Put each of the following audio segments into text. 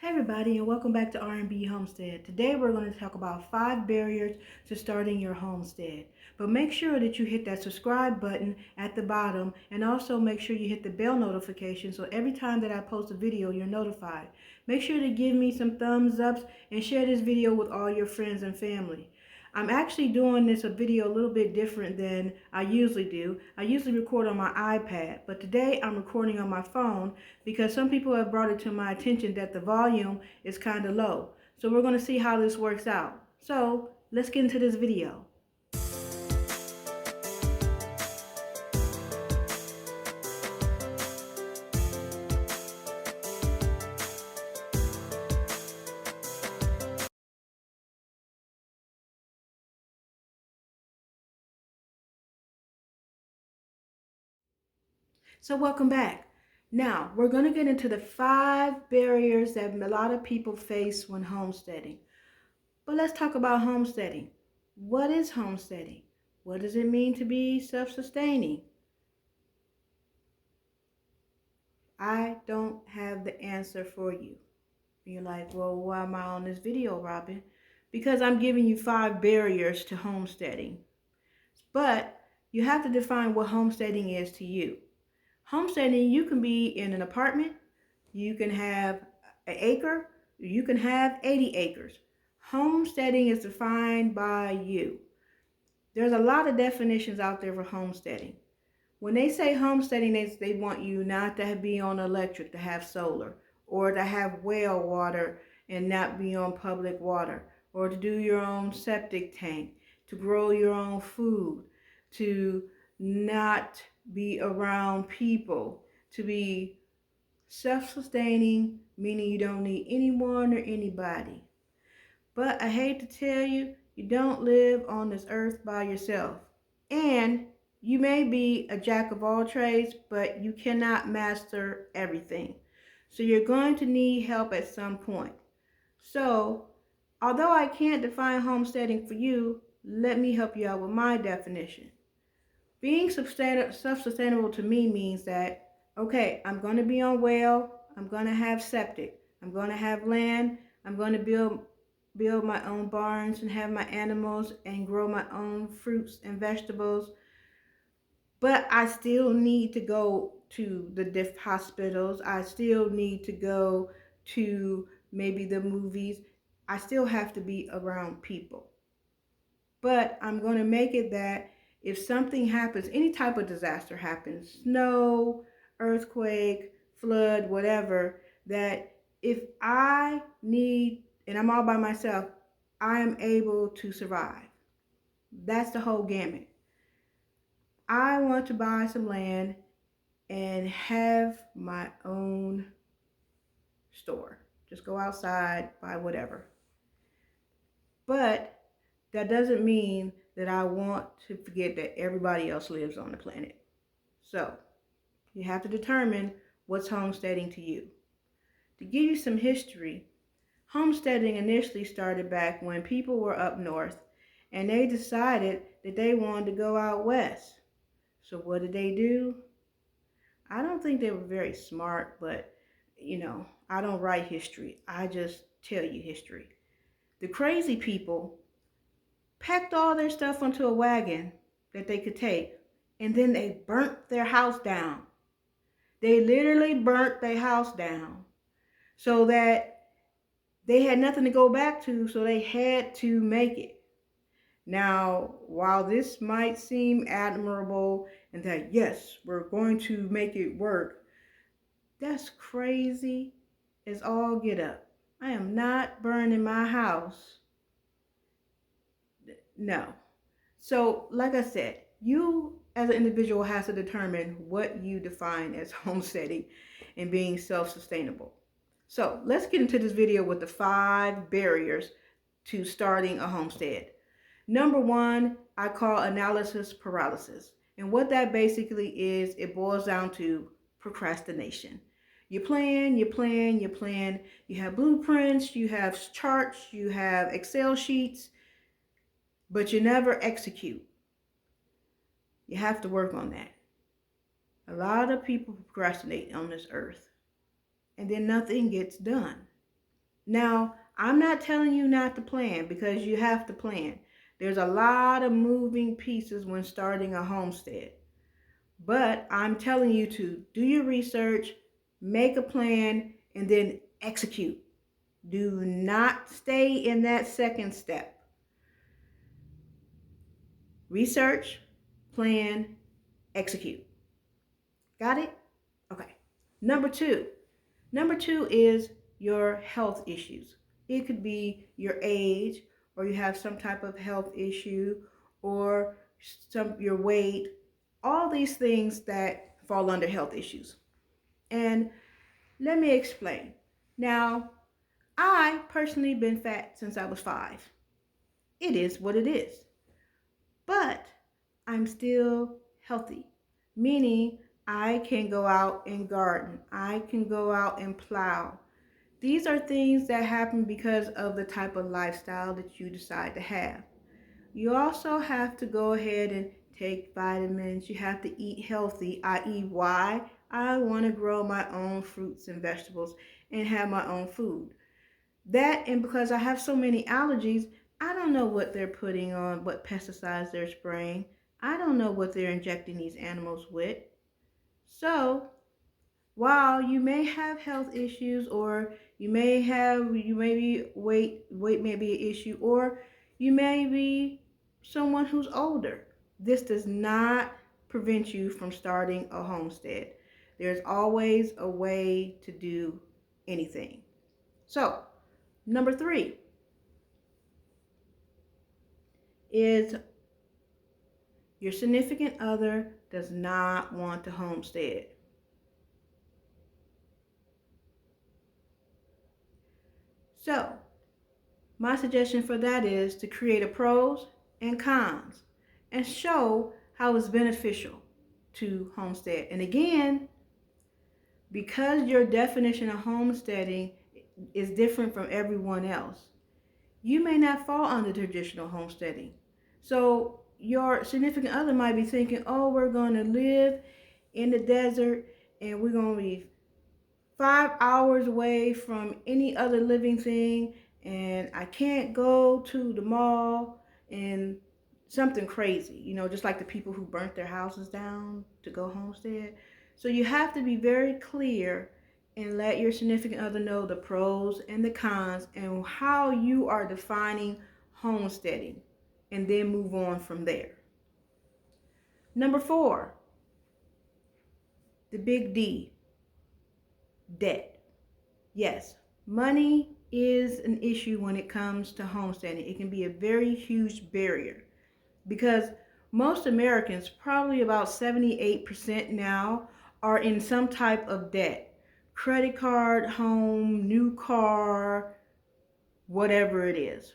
Hey everybody, and welcome back to RNBHomestead. Today we're going to talk about 5 barriers to starting your homestead. But make sure that you hit that subscribe button at the bottom, and also make sure you hit the bell notification so every time that I post a video you're notified. Make sure to give me some thumbs ups and share this video with all your friends and family. I'm actually doing this video a little bit different than I usually do. I usually record on my iPad, but today I'm recording on my phone because some people have brought it to my attention that the volume is kind of low. So we're going to see how this works out. So let's get into this video. So welcome back. Now, we're going to get into the 5 barriers that a lot of people face when homesteading. But let's talk about homesteading. What is homesteading? What does it mean to be self-sustaining? I don't have the answer for you. You're like, well, why am I on this video, Robin? Because I'm giving you 5 barriers to homesteading. But you have to define what homesteading is to you. Homesteading, you can be in an apartment, you can have an acre, you can have 80 acres. Homesteading is defined by you. There's a lot of definitions out there for homesteading. When they say homesteading, they want you not to be on electric, to have solar, or to have well water and not be on public water, or to do your own septic tank, to grow your own food, to not be around people, to be self-sustaining, meaning you don't need anyone or anybody. But I hate to tell you, you don't live on this earth by yourself. And you may be a jack of all trades, but you cannot master everything. So you're going to need help at some point. So, although I can't define homesteading for you, let me help you out with my definition. Being self-sustainable to me means that, okay, I'm going to be on well, I'm going to have septic, I'm going to have land, I'm going to build my own barns and have my animals and grow my own fruits and vegetables. But I still need to go to the hospitals. I still need to go to maybe the movies. I still have to be around people. But I'm going to make it that if something happens, any type of disaster happens, snow, earthquake, flood, whatever, that if I need, and I'm all by myself, I am able to survive. That's the whole gamut. I want to buy some land and have my own store. Just go outside, buy whatever. But that doesn't mean that I want to forget that everybody else lives on the planet. So you have to determine what's homesteading to you. To give you some history, homesteading initially started back when people were up north and they decided that they wanted to go out west. So what did they do? I don't think they were very smart, but I don't write history. I just tell you history. The crazy people packed all their stuff onto a wagon that they could take, and then they burnt their house down. They literally burnt their house down so that they had nothing to go back to, so they had to make it. Now, while this might seem admirable and that, yes, we're going to make it work, that's crazy as all get up. I am not burning my house. No. So, like I said, you as an individual has to determine what you define as homesteading and being self-sustainable. So, let's get into this video with the 5 barriers to starting a homestead. Number 1, I call analysis paralysis. And what that basically is, it boils down to procrastination. You plan, you plan, you plan. You have blueprints, you have charts, you have Excel sheets, but you never execute. You have to work on that. A lot of people procrastinate on this earth, and then nothing gets done. Now, I'm not telling you not to plan because you have to plan. There's a lot of moving pieces when starting a homestead. But I'm telling you to do your research, make a plan, and then execute. Do not stay in that second step. Research, plan, execute. Got it? Okay. Number two. Number two is your health issues. It could be your age, or you have some type of health issue, or your weight. All these things that fall under health issues. And let me explain. Now, I personally been fat since I was 5. It is what it is. But I'm still healthy, meaning I can go out and garden. I can go out and plow. These are things that happen because of the type of lifestyle that you decide to have. You also have to go ahead and take vitamins. You have to eat healthy, i.e. why? I want to grow my own fruits and vegetables and have my own food. That, and because I have so many allergies, I don't know what they're putting on, what pesticides they're spraying. I don't know what they're injecting these animals with. So, while you may have health issues, or you may be weight may be an issue, or you may be someone who's older, this does not prevent you from starting a homestead. There's always a way to do anything. So, number 3 is your significant other does not want to homestead. So, my suggestion for that is to create a pros and cons and show how it's beneficial to homestead. And again, because your definition of homesteading is different from everyone else, you may not fall under traditional homesteading. So your significant other might be thinking, oh, we're going to live in the desert and we're going to be 5 hours away from any other living thing, and I can't go to the mall, and something crazy, just like the people who burnt their houses down to go homestead. So you have to be very clear and let your significant other know the pros and the cons and how you are defining homesteading, and then move on from there. Number 4, the big D, debt. Yes, money is an issue when it comes to homesteading. It can be a very huge barrier because most Americans, probably about 78% now, are in some type of debt. Credit card, home, new car, whatever it is.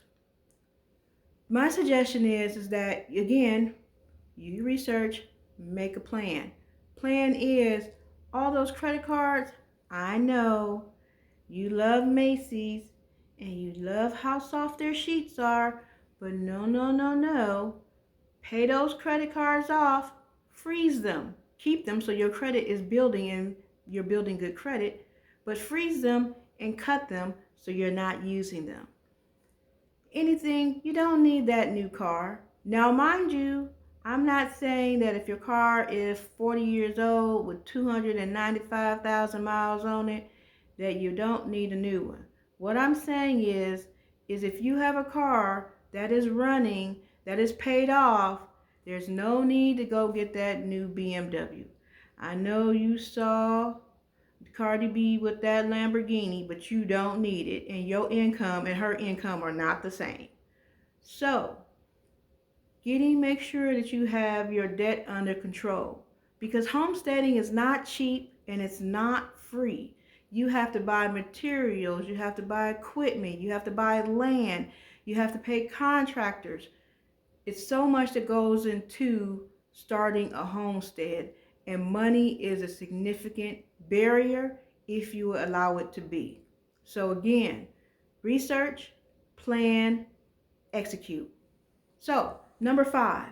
My suggestion is that, again, you research, make a plan. Plan is all those credit cards. I know you love Macy's and you love how soft their sheets are, but no, no, no, no. Pay those credit cards off, freeze them, keep them so your credit is building and you're building good credit, but freeze them and cut them so you're not using them. Anything, you don't need that new car. Now, mind you, I'm not saying that if your car is 40 years old with 295,000 miles on it, that you don't need a new one. What I'm saying is if you have a car that is running, that is paid off, there's no need to go get that new BMW. I know you saw Cardi B with that Lamborghini, but you don't need it, and your income and her income are not the same. So, make sure that you have your debt under control, because homesteading is not cheap and it's not free. You have to buy materials, you have to buy equipment, you have to buy land, you have to pay contractors. It's so much that goes into starting a homestead, and money is a significant barrier if you allow it to be. So again, research, plan, execute. So number 5.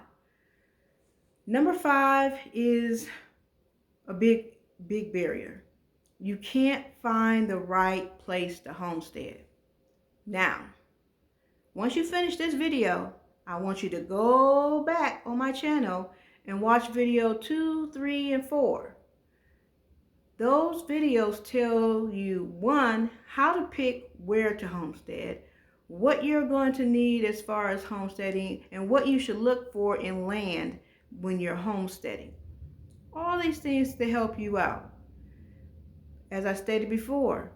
Number 5 is a big barrier. You can't find the right place to homestead. Now, once you finish this video, I want you to go back on my channel and watch video 2, 3, and 4. Those videos tell you, 1, how to pick where to homestead, what you're going to need as far as homesteading, and what you should look for in land when you're homesteading. All these things to help you out. As I stated before,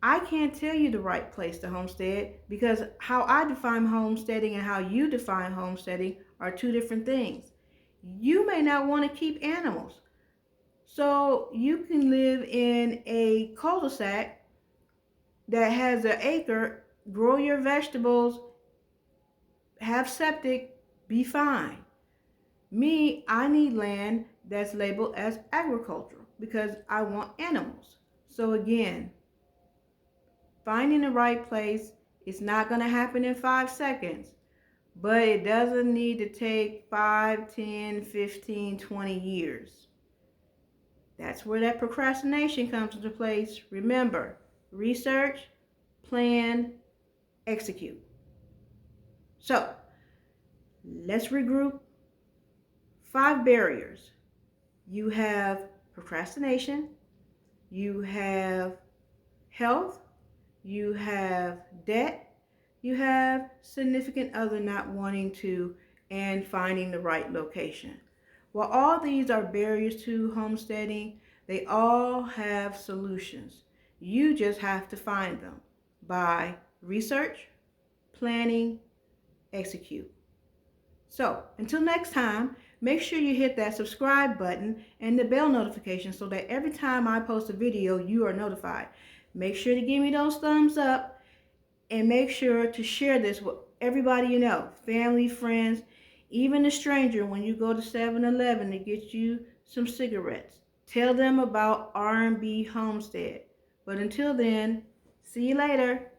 I can't tell you the right place to homestead because how I define homesteading and how you define homesteading are two different things. You may not want to keep animals. So you can live in a cul-de-sac that has an acre, grow your vegetables, have septic, be fine. Me, I need land that's labeled as agricultural because I want animals. So again, finding the right place is not going to happen in 5 seconds, but it doesn't need to take 5, 10, 15, 20 years. That's where that procrastination comes into place. Remember, research, plan, execute. So, let's regroup. 5 barriers. You have procrastination, you have health, you have debt, you have significant other not wanting to, and finding the right location. While all these are barriers to homesteading, they all have solutions. You just have to find them by research, planning, execute. So, until next time, make sure you hit that subscribe button and the bell notification so that every time I post a video, you are notified. Make sure to give me those thumbs up and make sure to share this with everybody you know, family, friends, even a stranger when you go to 7-Eleven to get you some cigarettes. Tell them about RNBHomestead. But until then, see you later.